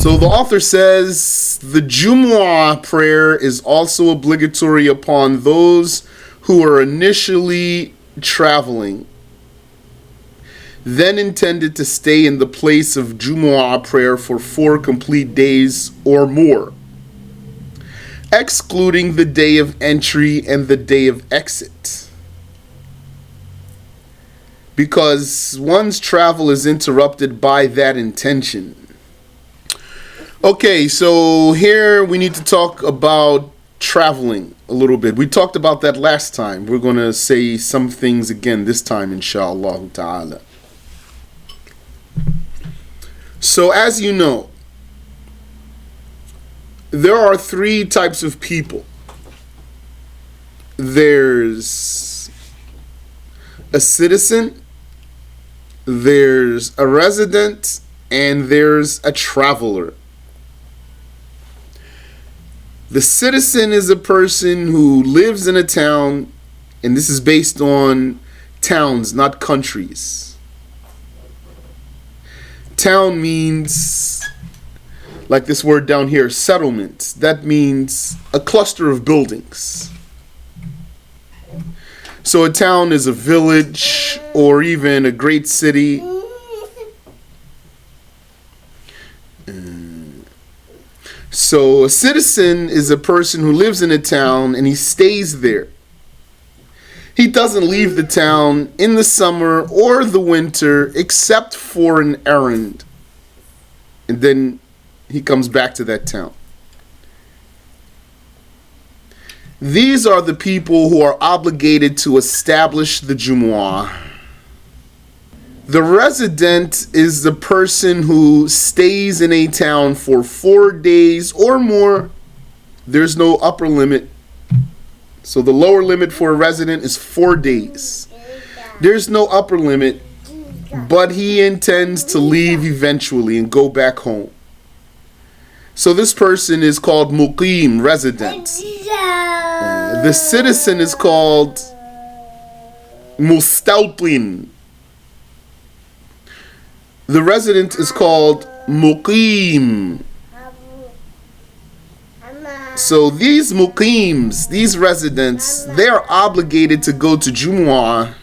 So the author says the Jumu'ah prayer is also obligatory upon those who are initially traveling, then intended to stay in the place of Jumu'ah prayer for 4 complete days or more, excluding the day of entry and the day of exit, because one's travel is interrupted by that intention. Okay, so here we need to talk about traveling a little bit. We talked about that last time. We're going to say some things again this time, inshallah ta'ala. So as you know, there are 3 types of people. There's a citizen, there's a resident, and there's a traveler. The citizen is a person who lives in a town, and this is based on towns, not countries. Town means, like this word down here, settlement. That means a cluster of buildings. So a town is a village or even a great city. So a citizen is a person who lives in a town and he stays there. He doesn't leave the town in the summer or the winter except for an errand. And then he comes back to that town. These are the people who are obligated to establish the Jumu'ah. The resident is the person who stays in a town for 4 days or more. There's no upper limit. So the lower limit for a resident is 4 days. There's no upper limit, but he intends to leave eventually and go back home. So this person is called muqim, resident. The citizen is called mustawtin. The resident is called muqim. So these muqims, these residents, they are obligated to go to Jumu'ah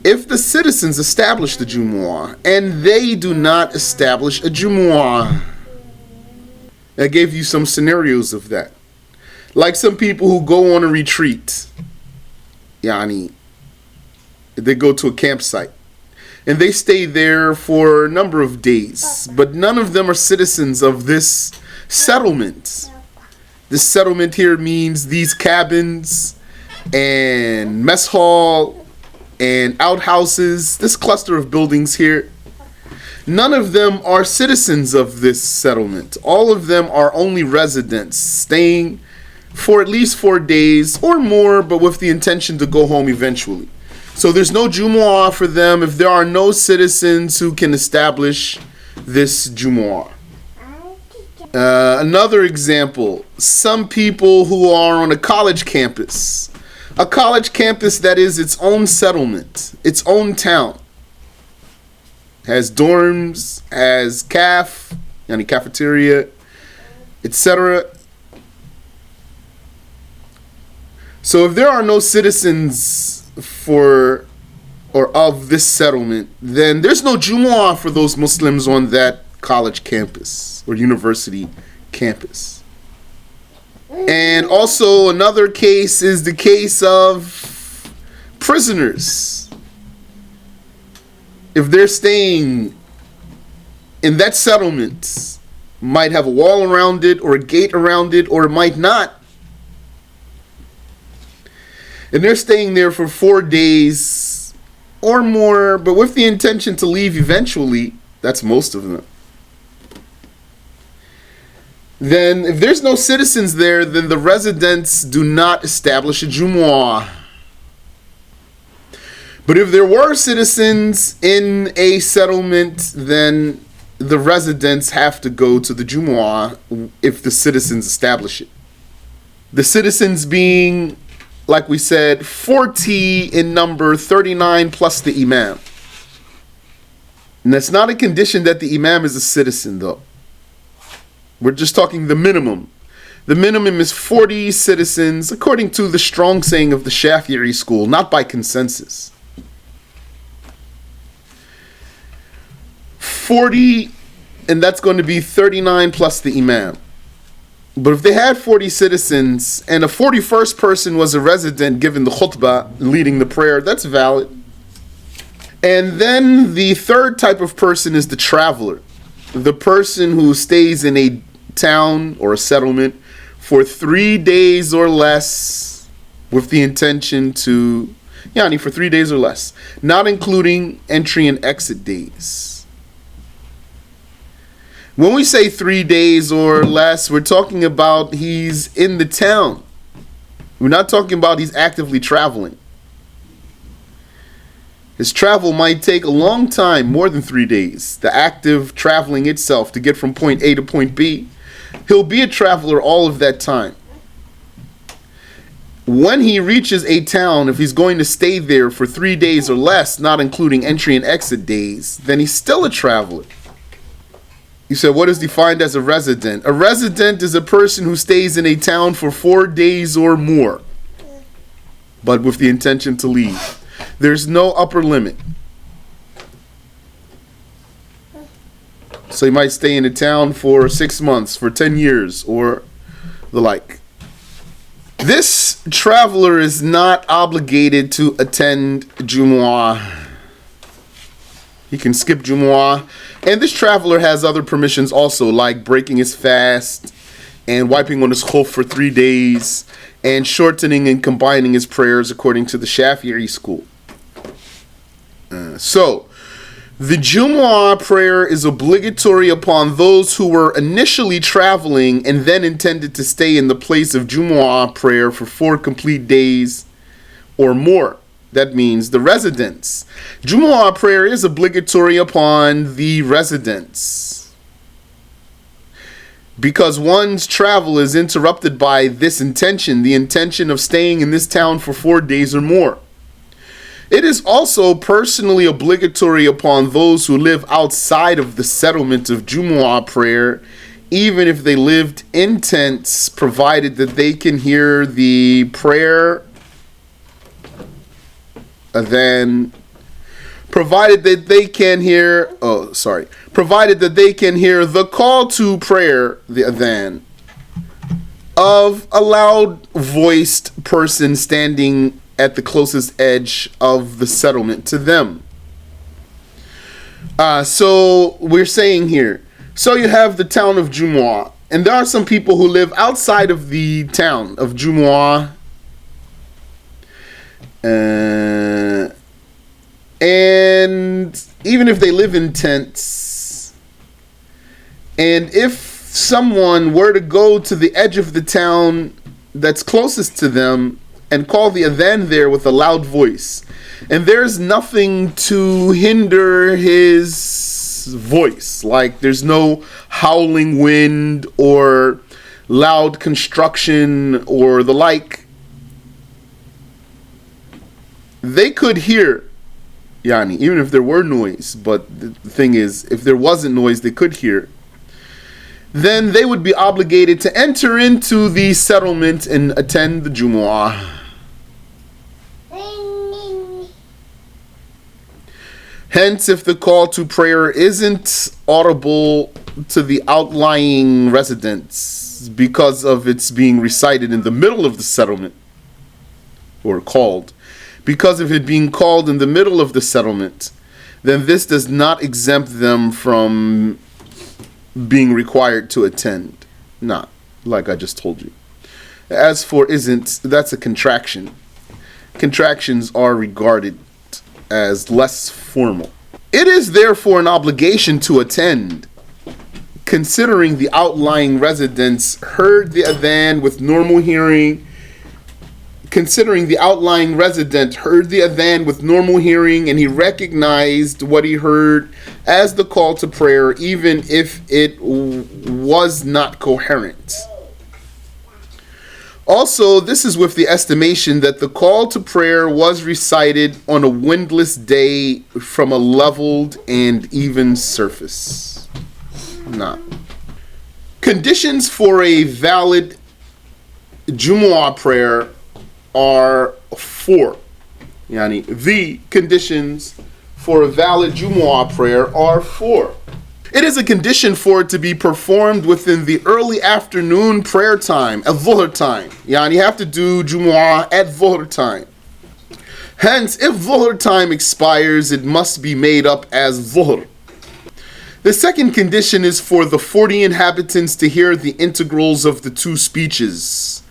if the citizens establish the Jumu'ah, and they do not establish a Jumu'ah. I gave you some scenarios of that. Like some people who go on a retreat. Yani, they go to a campsite. And they stay there for a number of days. But none of them are citizens of this settlement. This settlement here means these cabins and mess hall and outhouses. This cluster of buildings here. None of them are citizens of this settlement. All of them are only residents staying for at least 4 days or more, but with the intention to go home eventually. So there's no Jumu'ah for them if there are no citizens who can establish this Jumu'ah. Another example, some people who are on a college campus. A college campus that is its own settlement, its own town. Has dorms, has cafeteria, etc. So if there are no citizens for or of this settlement, then there's no Jumu'ah for those Muslims on that college campus or university campus. And also another case is the case of prisoners. If they're staying in that settlement, might have a wall around it or a gate around it, or it might not. And they're staying there for 4 days or more, but with the intention to leave eventually. That's most of them. Then if there's no citizens there, then the residents do not establish a Jumu'ah. But if there were citizens in a settlement, then the residents have to go to the Jumu'ah if the citizens establish it. The citizens being, like we said, 40 in number, 39 plus the imam. And that's not a condition that the imam is a citizen, though. We're just talking the minimum. The minimum is 40 citizens, according to the strong saying of the Shafi'i school, not by consensus. 40, and that's going to be 39 plus the imam. But if they had 40 citizens and a 41st person was a resident giving the khutbah, leading the prayer, that's valid. And then the third type of person is the traveler. The person who stays in a town or a settlement for 3 days or less with the intention to, for 3 days or less, not including entry and exit days. When we say 3 days or less, we're talking about he's in the town. We're not talking about he's actively traveling. His travel might take a long time, more than 3 days. The active traveling itself to get from point A to point B. He'll be a traveler all of that time. When he reaches a town, if he's going to stay there for 3 days or less, not including entry and exit days, then he's still a traveler. You said, what is defined as a resident? A resident is a person who stays in a town for 4 days or more, but with the intention to leave. There's no upper limit. So you might stay in a town for 6 months, for 10 years, or the like. This traveler is not obligated to attend Jumu'ah. He can skip Jumu'ah. And this traveler has other permissions also, like breaking his fast and wiping on his khuf for 3 days and shortening and combining his prayers according to the Shafi'i school. So, the Jumu'ah prayer is obligatory upon those who were initially traveling and then intended to stay in the place of Jumu'ah prayer for 4 complete days or more. That means the residents. Jumu'ah prayer is obligatory upon the residents, because one's travel is interrupted by this intention, the intention of staying in this town for 4 days or more. It is also personally obligatory upon those who live outside of the settlement of Jumu'ah prayer, even if they lived in tents, provided that they can hear the prayer provided that they can hear the call to prayer, the adhan, of a loud voiced person standing at the closest edge of the settlement to them. So we're saying here, so you have the town of Jumu'ah, and there are some people who live outside of the town of Jumu'ah, and even if they live in tents, and if someone were to go to the edge of the town that's closest to them and call the adhan there with a loud voice, and there's nothing to hinder his voice, like there's no howling wind or loud construction or the like, they could hear, even if there were noise. But the thing is, if there wasn't noise, they could hear. Then they would be obligated to enter into the settlement and attend the Jumu'ah. Hence, if the call to prayer isn't audible to the outlying residents because of its being recited in the middle of the settlement, or called, because of it being called in the middle of the settlement, then this does not exempt them from being required to attend. Not, like I just told you. As for isn't, that's a contraction. Contractions are regarded as less formal. It is therefore an obligation to attend, considering the outlying residents heard the adhan with normal hearing, considering the outlying resident heard the adhan with normal hearing and he recognized what he heard as the call to prayer, even if it was not coherent. Also, this is with the estimation that the call to prayer was recited on a windless day from a leveled and even surface. Nah. Conditions for a valid Jumu'ah prayer are 4. The conditions for a valid Jumu'ah prayer are 4. It is a condition for it to be performed within the early afternoon prayer time, at Dhuhr time. You have to do Jumu'ah at Dhuhr time. Hence, if Dhuhr time expires, it must be made up as Dhuhr. The second condition is for the 40 inhabitants to hear the integrals of the 2 speeches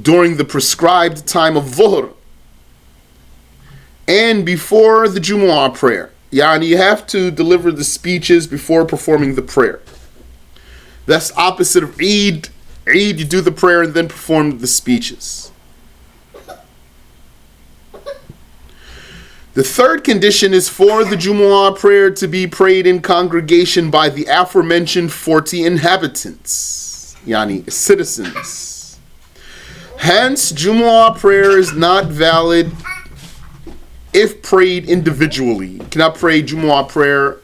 during the prescribed time of Dhuhr and before the Jumu'ah prayer. You have to deliver the speeches before performing the prayer. That's opposite of Eid. Eid, you do the prayer and then perform the speeches. The third condition is for the Jumu'ah prayer to be prayed in congregation by the aforementioned 40 inhabitants, citizens. Hence, Jumu'ah prayer is not valid if prayed individually. You cannot pray Jumu'ah prayer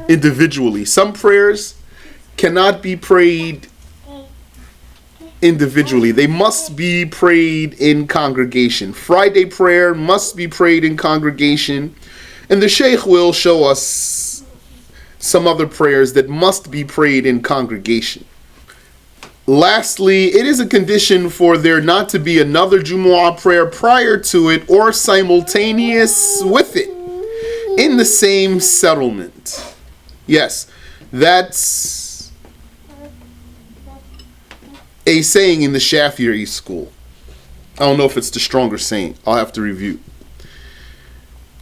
individually. Some prayers cannot be prayed individually. They must be prayed in congregation. Friday prayer must be prayed in congregation. And the Shaykh will show us some other prayers that must be prayed in congregation. Lastly, it is a condition for there not to be another Jumu'ah prayer prior to it or simultaneous with it in the same settlement. Yes, that's a saying in the Shafi'i school. I don't know if it's the stronger saying. I'll have to review.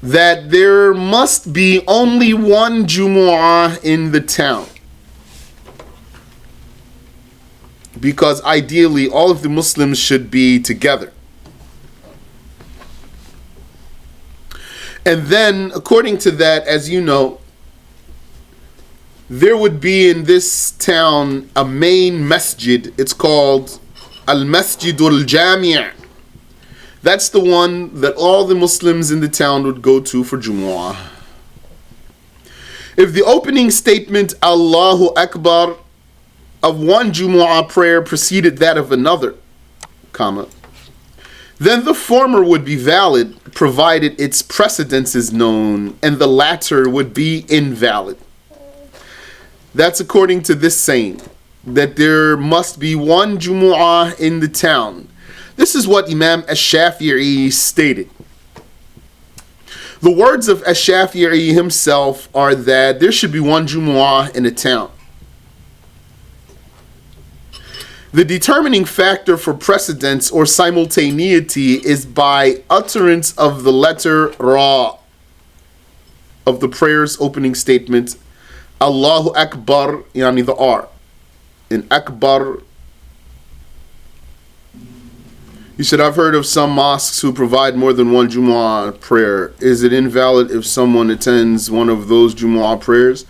That there must be only one Jumu'ah in the town. Because ideally, all of the Muslims should be together. And then, according to that, as you know, there would be in this town a main masjid. It's called Al-Masjid Al-Jami'. That's the one that all the Muslims in the town would go to for Jumu'ah. If the opening statement, Allahu Akbar, of one Jumu'ah prayer preceded that of another, then the former would be valid provided its precedence is known, and the latter would be invalid. That's according to this saying, that there must be one Jumu'ah in the town. This is what Imam Ash-Shafi'i stated. The words of Ash-Shafi'i himself are that there should be one Jumu'ah in a town. The determining factor for precedence or simultaneity is by utterance of the letter Ra of the prayer's opening statement, Allahu Akbar, the R. In Akbar, you said, I've heard of some mosques who provide more than one Jumu'ah prayer. Is it invalid if someone attends one of those Jumu'ah prayers?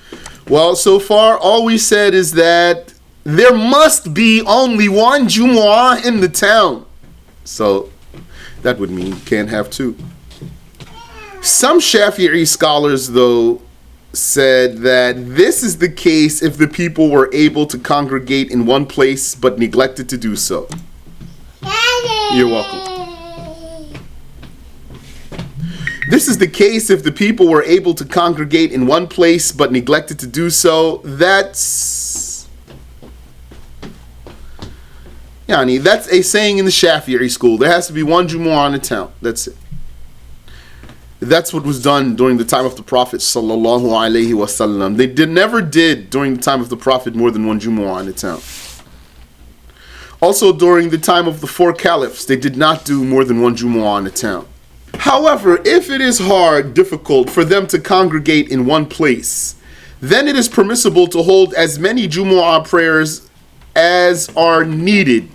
Well, so far, all we said is that there must be only one Jumu'ah in the town. So that would mean you can't have 2. Some Shafi'i scholars, though, said that this is the case if the people were able to congregate in one place but neglected to do so. You're welcome. This is the case if the people were able to congregate in one place but neglected to do so. That's a saying in the Shafi'i school. There has to be one Jumu'ah in a town. That's it. That's what was done during the time of the Prophet sallallahu alaihi wasallam. They never did during the time of the Prophet more than one Jumu'ah in a town. Also during the time of the 4 caliphs, they did not do more than one Jumu'ah in a town. However, if it is difficult for them to congregate in one place, then it is permissible to hold as many Jumu'ah prayers as are needed.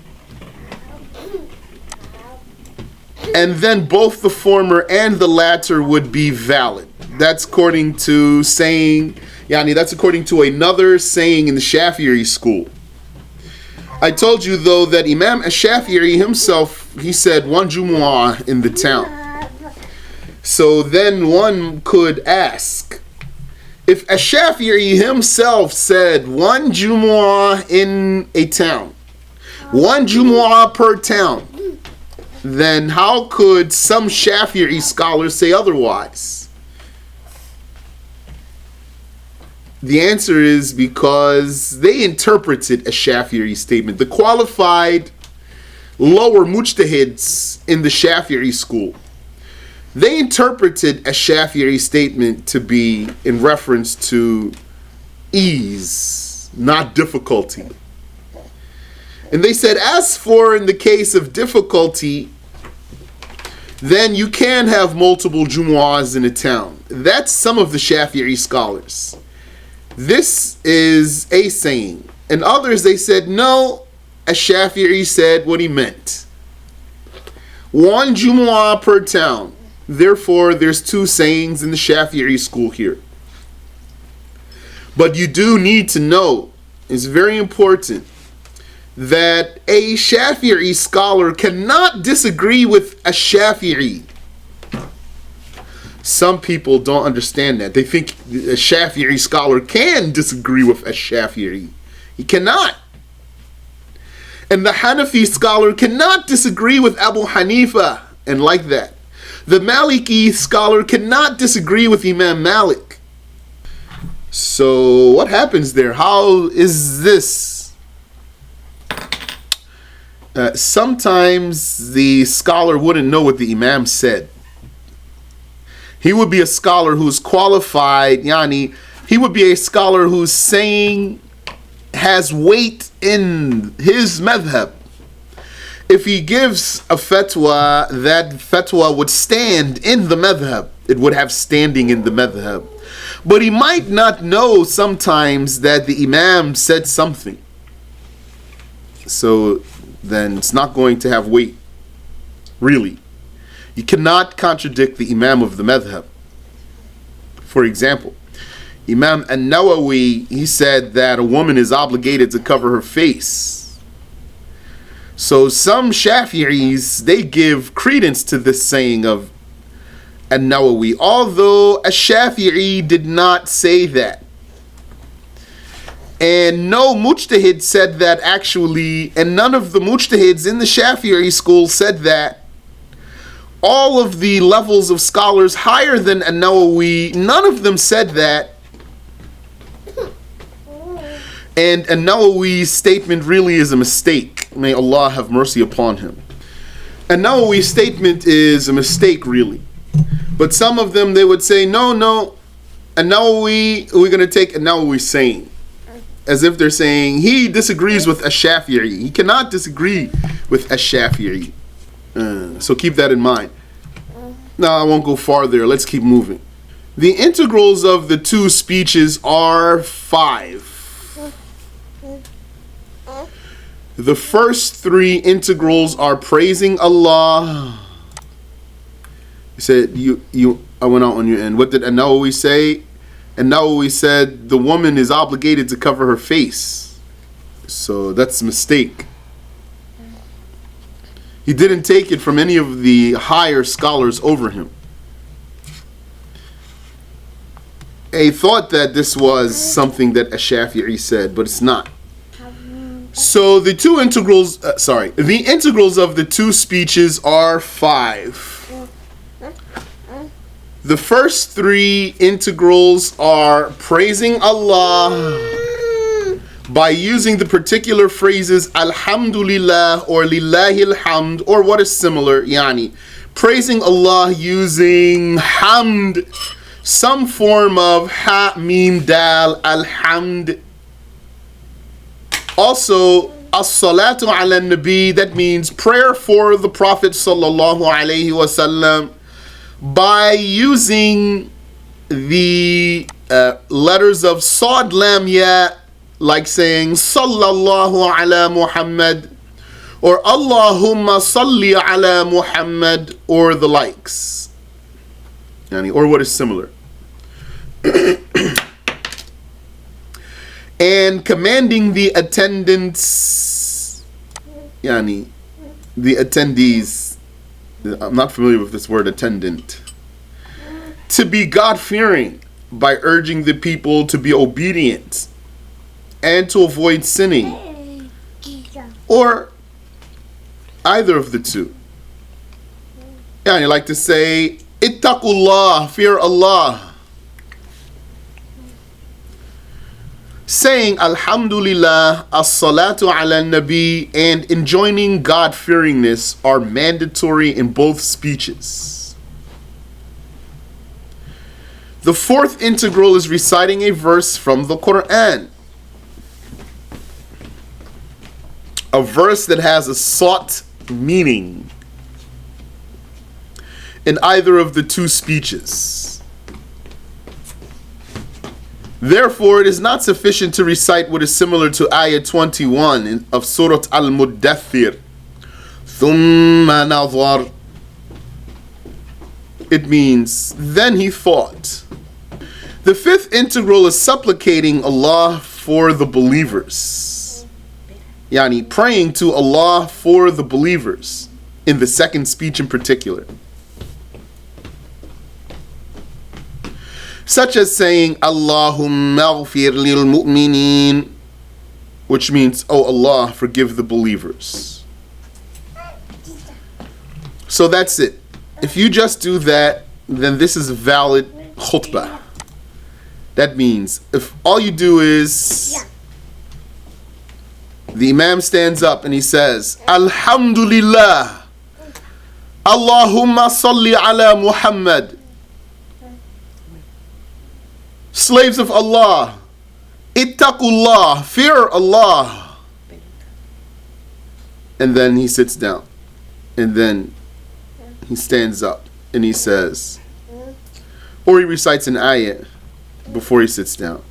And then both the former and the latter would be valid. That's according to saying, that's according to another saying in the Shafi'i school. I told you though that Imam Ash-Shafi'i himself, he said one Jumu'ah in the town. So then one could ask, if Ash-Shafi'i himself said one Jumu'ah in a town, one Jumu'ah per town, then how could some Shafi'i scholars say otherwise? The answer is because they interpreted a Shafi'i statement. The qualified lower mujtahids in the Shafi'i school, they interpreted a Shafi'i statement to be in reference to ease, not difficulty. And they said, as for in the case of difficulty, then you can have multiple Jumu'ahs in a town. That's some of the Shafi'i scholars. This is a saying. And others, they said, no, Ash-Shafi'i said what he meant. One Jumu'ah per town. Therefore, there's two sayings in the Shafi'i school here. But you do need to know, it's very important, that a Shafi'i scholar cannot disagree with a Shafi'i. Some people don't understand that. They think a Shafi'i scholar can disagree with a Shafi'i. He cannot. And the Hanafi scholar cannot disagree with Abu Hanifa, and like that. The Maliki scholar cannot disagree with Imam Malik. So what happens there? How is this? Sometimes the scholar wouldn't know what the Imam said. He would be a scholar who's qualified, yani, he would be a scholar who's saying has weight in his madhab. If he gives a fatwa, that fatwa would stand in the madhab. It would have standing in the madhab. But he might not know sometimes that the Imam said something. So then it's not going to have weight, really. You cannot contradict the Imam of the madhab. For example, Imam An-Nawawi, he said that a woman is obligated to cover her face. So some Shafi'is, they give credence to this saying of An-Nawawi, although a Shafi'i did not say that. And no mujtahid said that actually, and none of the mujtahids in the Shafi'i school said that. All of the levels of scholars higher than An-Nawawi, none of them said that. And An-Nawawi's statement really is a mistake. May Allah have mercy upon him. An-Nawawi's statement is a mistake, really. But some of them, they would say, no, An-Nawawi, we're going to take An-Nawawi's saying. As if they're saying, he disagrees with Ash-Shafi'i. He cannot disagree with Ash-Shafi'i. So keep that in mind. Now I won't go farther. Let's keep moving. The integrals of the two speeches are 5. The first 3 integrals are praising Allah. You said I went out on your end. What did An-Nawawi say? An-Nawawi said the woman is obligated to cover her face. So that's a mistake. He didn't take it from any of the higher scholars over him. He thought that this was something that Ash-Shafi'i said, but it's not. So the two integrals, the integrals of the two speeches are 5. The first 3 integrals are praising Allah by using the particular phrases Alhamdulillah or Lillahi alhamd or what is similar, yani praising Allah using hamd, some form of ha, mim, dal, alhamd. Also, as-salatu ala nabi, that means prayer for the Prophet sallallahu alaihi wasallam by using the letters of Sad, Lam, Ya, like saying Sallallahu ala Muhammad or Allahumma salli ala Muhammad or the likes, or what is similar. And commanding the attendants yani, the attendees, I'm not familiar with this word attendant, to be God-fearing by urging the people to be obedient and to avoid sinning, or either of the two. Yani, like to say, ittaqullah, fear Allah. Saying Alhamdulillah, As-salatu ala Nabi, and enjoining God-fearingness are mandatory in both speeches. The fourth integral is reciting a verse from the Quran. A verse that has a sought meaning in either of the two speeches. Therefore, it is not sufficient to recite what is similar to Ayah 21 of Surah Al-Muddathir. Thumma nadhar. It means, then he thought. The fifth integral is supplicating Allah for the believers. Yani, praying to Allah for the believers in the second speech in particular. Such as saying, Allahumma ghfir lil mu'mineen, which means, oh Allah, forgive the believers. So that's it. If you just do that, then this is a valid khutbah. That means, if all you do is, the Imam stands up and he says, Alhamdulillah, Allahumma salli ala Muhammad. Slaves of Allah, ittaqullah, fear Allah. And then he sits down. And then he stands up and he says, or he recites an ayah before he sits down.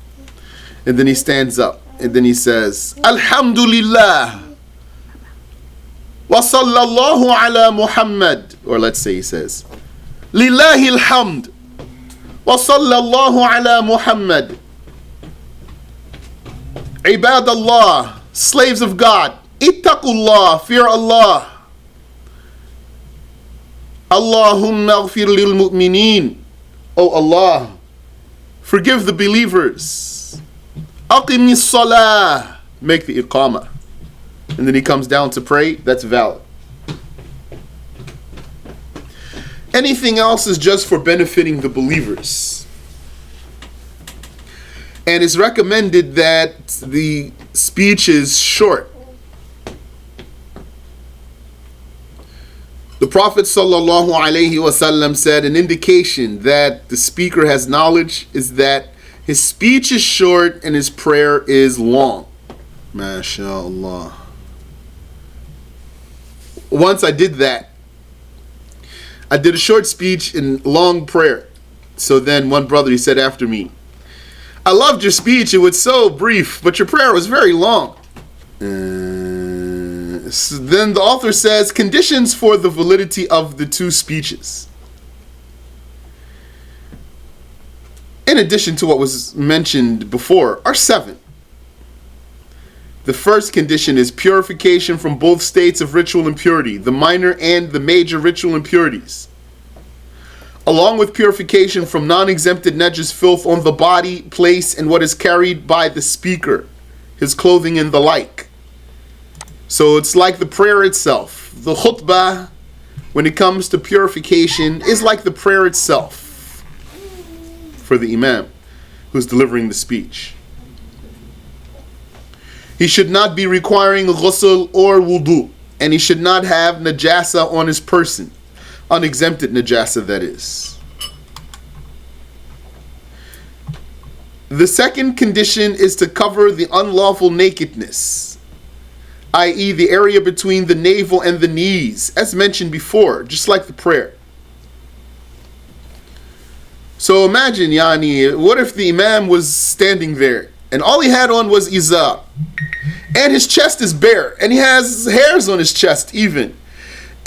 And then he stands up and then he says, Alhamdulillah, wa sallallahu ala Muhammad. Or let's say he says, Lillahi alhamd. وصلى الله على محمد. عباد الله, slaves of God, ittaqullah, fear Allah. Allahumma ghfir lil mu'mineen, oh Allah, forgive the believers. Aqimis salah, make the iqamah. And then he comes down to pray. That's valid. Anything else is just for benefiting the believers. And it's recommended that the speech is short. The Prophet ﷺ said an indication that the speaker has knowledge is that his speech is short and his prayer is long. MashaAllah. Once I did that. I did a short speech and long prayer. So then one brother, he said after me, I loved your speech, it was so brief, but your prayer was very long. So then the author says, conditions for the validity of the two speeches. In addition to what was mentioned before, are 7. The first condition is purification from both states of ritual impurity, the minor and the major ritual impurities, along with purification from non-exempted najis filth on the body, place, and what is carried by the speaker, his clothing and the like. So it's like the prayer itself. The khutbah, when it comes to purification, is like the prayer itself for the imam who's delivering the speech. He should not be requiring ghusl or wudu, and he should not have najasa on his person, unexempted najasa, that is. The second condition is to cover the unlawful nakedness, i.e. the area between the navel and the knees, as mentioned before, just like the prayer. So imagine, yani, what if the imam was standing there and all he had on was izar, and his chest is bare, and he has hairs on his chest even,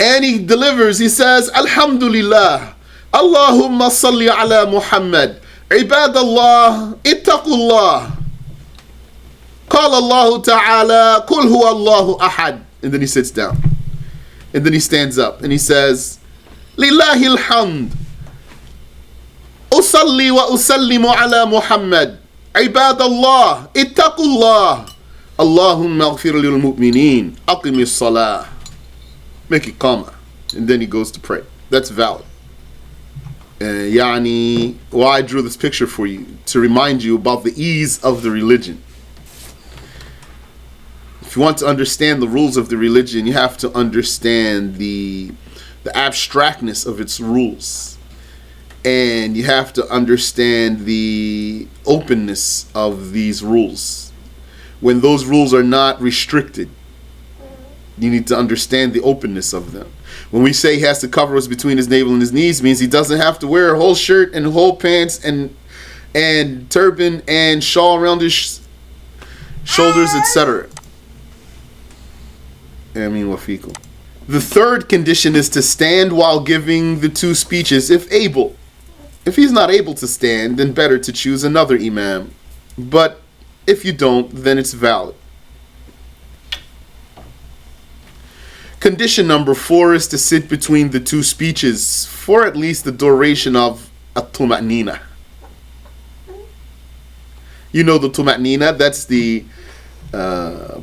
and he delivers, he says, Alhamdulillah, Allahumma salli ala Muhammad, Ibadallah, ittaqullah, Qala Allahu ta'ala, Kul huwa Allahu ahad, and then he sits down. And then he stands up and he says, Lillahi alhamd. Usalli wa usallimu ala Muhammad. Ibadallah. Ittaqullah. Allahumma aghfir lil mu'mineen. Aqimi salah. Make it comma. And then he goes to pray. That's valid. Why I drew this picture for you, to remind you about the ease of the religion. If you want to understand the rules of the religion, you have to understand the abstractness of its rules. And you have to understand the openness of these rules. When those rules are not restricted, you need to understand the openness of them. When we say he has to cover us between his navel and his knees, means he doesn't have to wear a whole shirt and whole pants and turban and shawl around his shoulders, etc. Amin wa fikum. The third condition is to stand while giving the two speeches if able. If he's not able to stand, then better to choose another imam. But if you don't, then it's valid. Condition number 4 is to sit between the two speeches for at least the duration of at-tuma'nina. You know the tuma'nina, that's the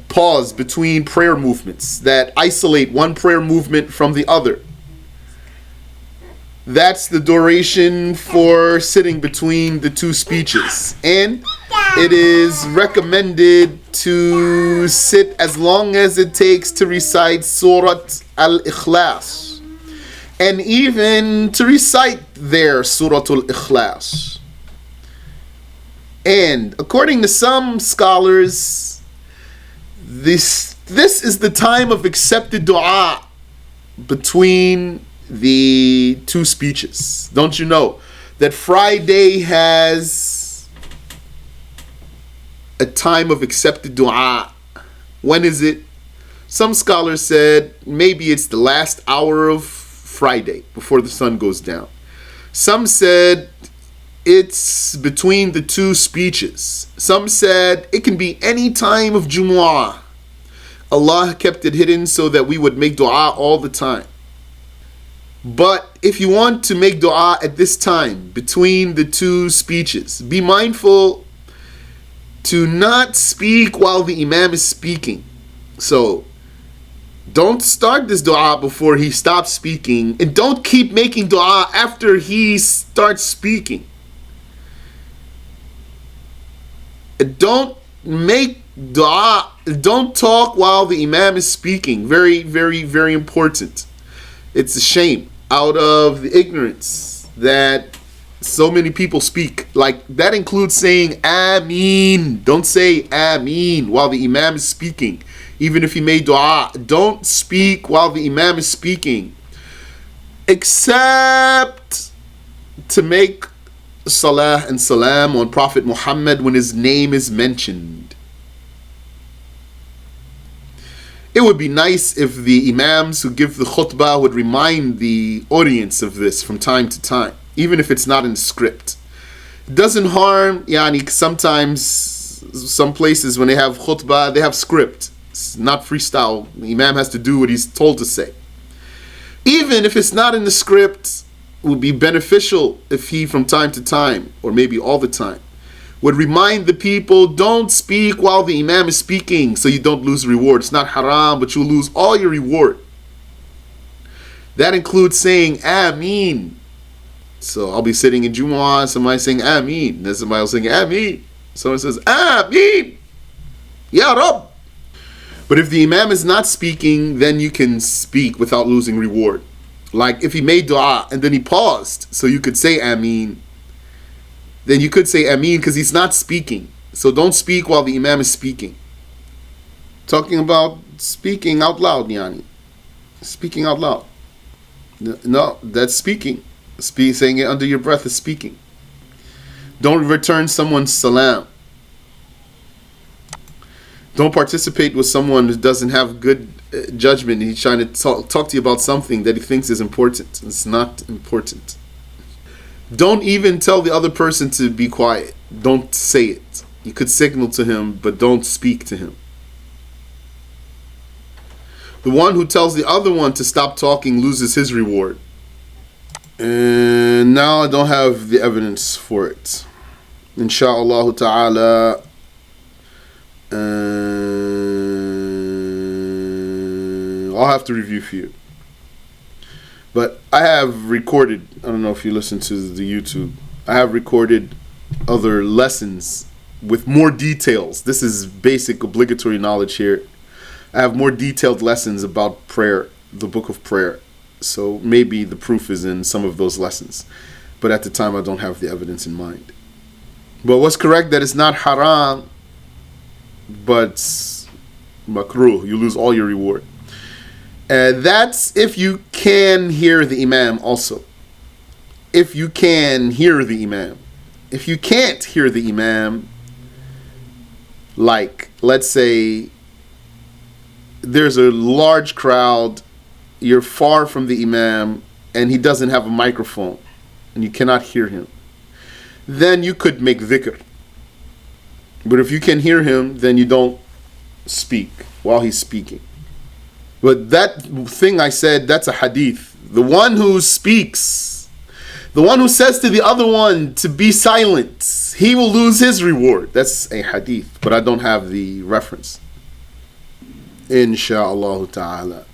pause between prayer movements that isolate one prayer movement from the other. That's the duration for sitting between the two speeches. And it is recommended to sit as long as it takes to recite Surat Al-Ikhlas. And even to recite there Surat Al-Ikhlas. And according to some scholars, this is the time of accepted dua between the two speeches. Don't you know that Friday has a time of accepted dua? When is it? Some scholars said maybe it's the last hour of Friday before the sun goes down. Some said it's between the two speeches. Some said it can be any time of Jumu'ah. Allah kept it hidden so that we would make dua all the time. But if you want to make dua at this time, between the two speeches, be mindful to not speak while the imam is speaking. So, don't start this dua before he stops speaking, and don't keep making dua after he starts speaking. Don't make dua, don't talk while the imam is speaking. Very, very, very important. It's a shame out of the ignorance that so many people speak. Like, that includes saying amin. Don't say amin while the imam is speaking. Even if he made dua, don't speak while the imam is speaking. Except to make salah and salam on Prophet Muhammad when his name is mentioned. It would be nice if the imams who give the khutbah would remind the audience of this from time to time, even if it's not in the script. It doesn't harm, sometimes some places when they have khutbah, they have script. It's not freestyle. The imam has to do what he's told to say. Even if it's not in the script, it would be beneficial if he from time to time, or maybe all the time, would remind the people, don't speak while the imam is speaking so you don't lose reward. It's not haram, but you'll lose all your reward. That includes saying Ameen. So I'll be sitting in Jumu'ah, somebody saying Ameen. Then somebody else saying Ameen. Someone says Ameen. Ya Rab. But if the imam is not speaking, then you can speak without losing reward. Like if he made dua and then he paused so you could say Ameen, then you could say Ameen because he's not speaking. So don't speak while the imam is speaking. Talking about speaking out loud, Speaking out loud. No, that's speaking. Saying it under your breath is speaking. Don't return someone's salam. Don't participate with someone who doesn't have good judgment. He's trying to talk to you about something that he thinks is important. It's not important. Don't even tell the other person to be quiet. Don't say it. You could signal to him, but don't speak to him. The one who tells the other one to stop talking loses his reward. And now I don't have the evidence for it. Insha'Allah ta'ala, I'll have to review for you. But I have recorded, I don't know if you listen to the YouTube, I have recorded other lessons with more details. This is basic obligatory knowledge here. I have more detailed lessons about prayer, the book of prayer. So maybe the proof is in some of those lessons. But at the time I don't have the evidence in mind. But what's correct that it's not haram, but makruh. You lose all your reward. That's if you can hear the imam also. If you can hear the imam. If you can't hear the imam, like, let's say there's a large crowd, you're far from the imam, and he doesn't have a microphone, and you cannot hear him, then you could make dhikr. But if you can hear him, then you don't speak while he's speaking. But that thing I said, that's a hadith. The one who speaks, the one who says to the other one to be silent, he will lose his reward. That's a hadith, but I don't have the reference. Insha'Allah ta'ala.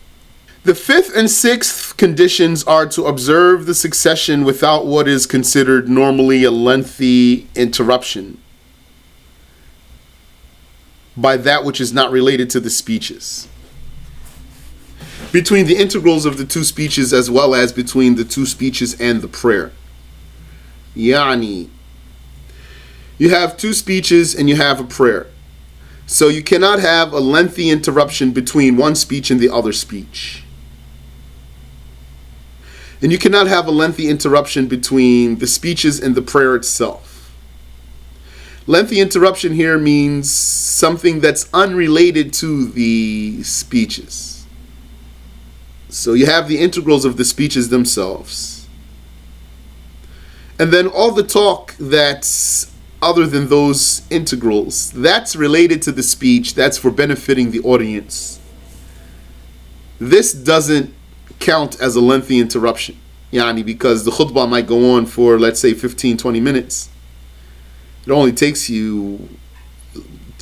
The fifth and sixth conditions are to observe the succession without what is considered normally a lengthy interruption by that which is not related to the speeches. Between the integrals of the two speeches as well as between the two speeches and the prayer. Yani, you have two speeches and you have a prayer. So you cannot have a lengthy interruption between one speech and the other speech. And you cannot have a lengthy interruption between the speeches and the prayer itself. Lengthy interruption here means something that's unrelated to the speeches. So you have the integrals of the speeches themselves. And then all the talk that's other than those integrals, that's related to the speech, that's for benefiting the audience. This doesn't count as a lengthy interruption. Yani, because the khutbah might go on for, let's say, 15-20 minutes. It only takes you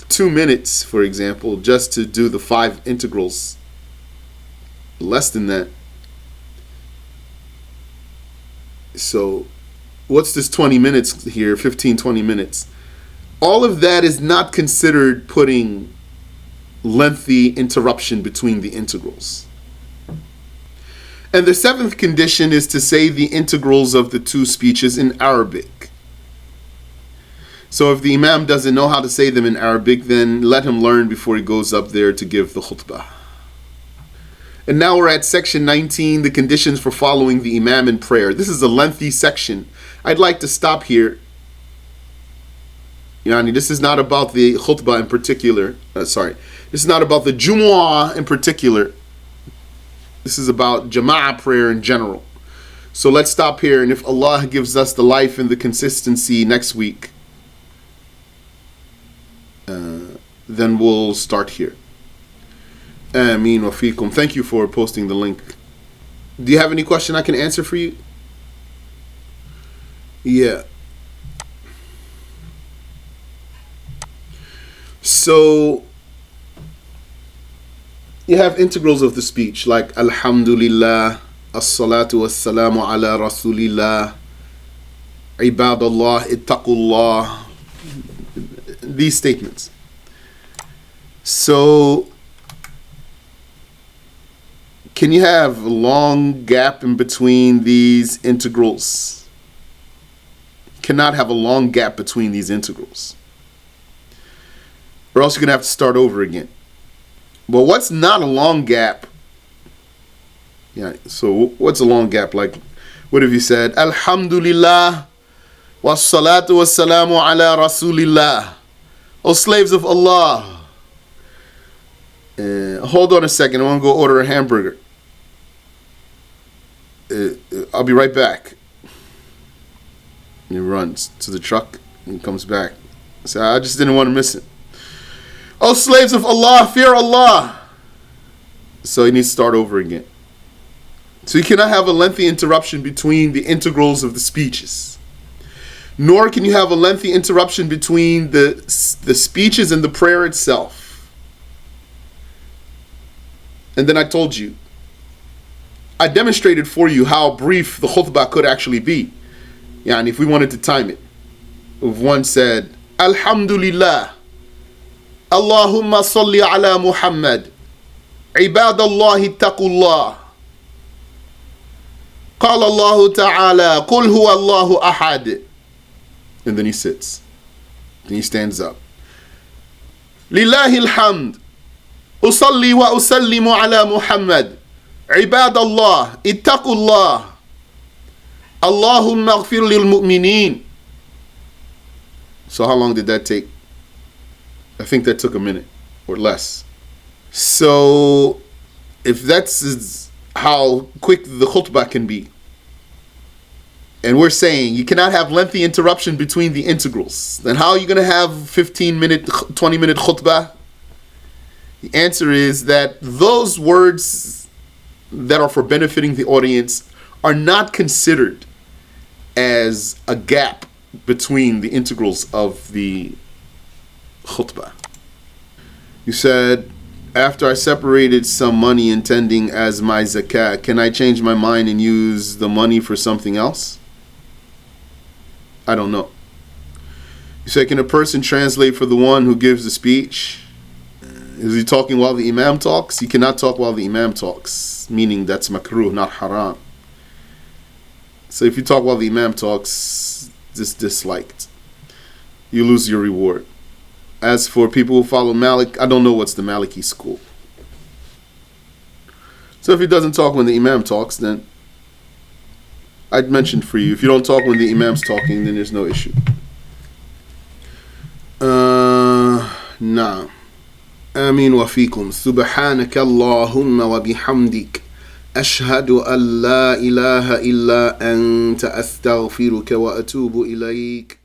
2 minutes, for example, just to do the 5 integrals. Less than that. So what's this 20 minutes here, 15-20 minutes? All of that is not considered putting lengthy interruption between the integrals. And the seventh condition is to say the integrals of the two speeches in Arabic. So if the imam doesn't know how to say them in Arabic, then let him learn before he goes up there to give the khutbah. And now we're at section 19, the conditions for following the imam in prayer. This is a lengthy section. I'd like to stop here. Yani, this is not about the khutbah in particular. This is not about the Jumu'ah in particular. This is about Jama'ah prayer in general. So let's stop here, and if Allah gives us the life and the consistency next week, then we'll start here. Amin wa fikum. Thank you for posting the link. Do you have any question I can answer for you? Yeah. So you have integrals of the speech like Alhamdulillah, As-salatu was-salamu ala Rasulillah, Ibadallah, Ittaqullah, these statements. So can you have a long gap in between these integrals? Cannot have a long gap between these integrals, or else you're going to have to start over again. But what's not a long gap? Yeah, so what's a long gap? Like, what have you said? Alhamdulillah, was-salatu was-salamu ala Rasulillah. O slaves of Allah. Hold on a second, I want to go order a hamburger. I'll be right back. He runs to the truck and comes back. So I just didn't want to miss it. O slaves of Allah, fear Allah. So he needs to start over again. So you cannot have a lengthy interruption between the integrals of the speeches. Nor can you have a lengthy interruption between the speeches and the prayer itself. And then I told you, I demonstrated for you how brief the khutbah could actually be. Yani if we wanted to time it. If one said, Alhamdulillah, Allahumma salli ala Muhammad, Ibadallahi taqullah, قال الله تعالى قل هو الله أحد. And then he sits. Then he stands up. لله الحمد أصلي وأسلم على محمد عباد الله اتقوا الله اللهم اغفر للمؤمنين. So how long did that take? I think that took a minute or less. So if that's how quick the khutbah can be, and we're saying you cannot have lengthy interruption between the integrals, then how are you going to have 15-minute, 20-minute khutbah? The answer is that those words that are for benefiting the audience are not considered as a gap between the integrals of the khutbah. You said, after I separated some money intending as my zakat, can I change my mind and use the money for something else? I don't know. You said, can a person translate for the one who gives the speech? Is he talking while the imam talks? He cannot talk while the imam talks, meaning that's makruh, not haram. So if you talk while the imam talks, it's disliked. You lose your reward. As for people who follow Malik, I don't know what's the Maliki school. So if he doesn't talk when the imam talks, then I'd mentioned for you, if you don't talk when the imam's talking, then there's no issue. Nah. Amin wa fikum. Subhanaka Allahumma wa bihamdik. Ashhadu an la ilaha illa anta astaghfiruka wa atubu ilayk.